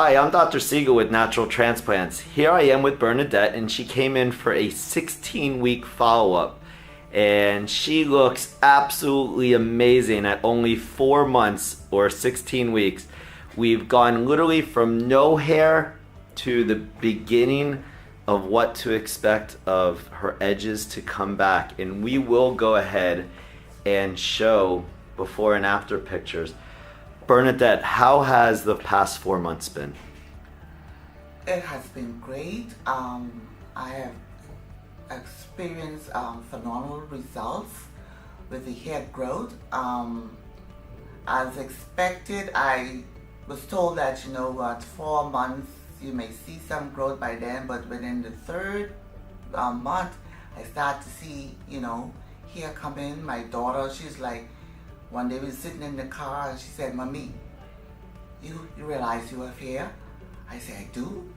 Hi, I'm Dr. Siegel with Natural Transplants. Here I am with Bernadette, and she came in for a 16-week follow-up. And she looks absolutely amazing at only 4 months or 16 weeks. We've gone literally from no hair to the beginning of what to expect of her edges to come back. And we will go ahead and show before and after pictures. Bernadette, how has the past 4 months been? It has been great. I have experienced phenomenal results with the hair growth. As expected, I was told that, at 4 months you may see some growth by then, but within the third month, I start to see, hair come in. My daughter, she's like, one day we were sitting in the car and she said, "Mommy, you realize you have hair?" I said, "I do."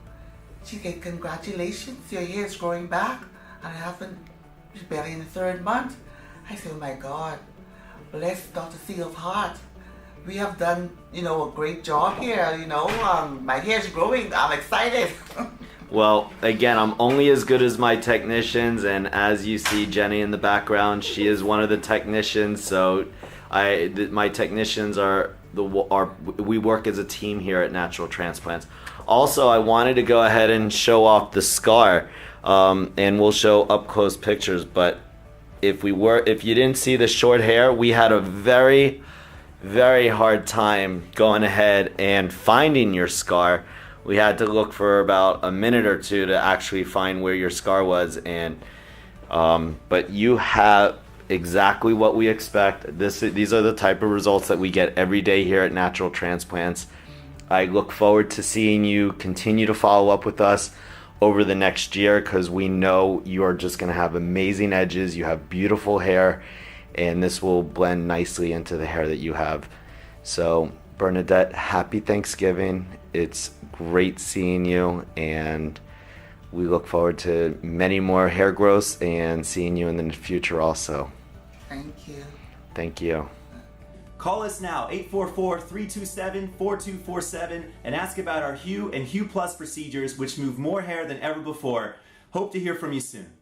She said, "Congratulations, your hair is growing back." And I haven't, it's barely in the third month. I said, "Oh my God, bless Dr. Siegel's heart. We have done, a great job here, my hair is growing, I'm excited." Well, again, I'm only as good as my technicians, and as you see Jenny in the background, she is one of the technicians, so my technicians we work as a team here at Natural Transplants. Also, I wanted to go ahead and show off the scar, and we'll show up close pictures, but if you didn't see the short hair, we had a very, very hard time going ahead and finding your scar. We had to look for about a minute or two to actually find where your scar was, and but you have exactly what we expect. These are the type of results that we get every day here at Natural Transplants. I look forward to seeing you continue to follow up with us over the next year, because we know you're just going to have amazing edges. You have beautiful hair, and this will blend nicely into the hair that you have. So Bernadette, happy Thanksgiving. It's great seeing you, and we look forward to many more hair growths and seeing you in the future also. Thank you. Thank you. Call us now, 844-327-4247, and ask about our Hue and Hue Plus procedures, which move more hair than ever before. Hope to hear from you soon.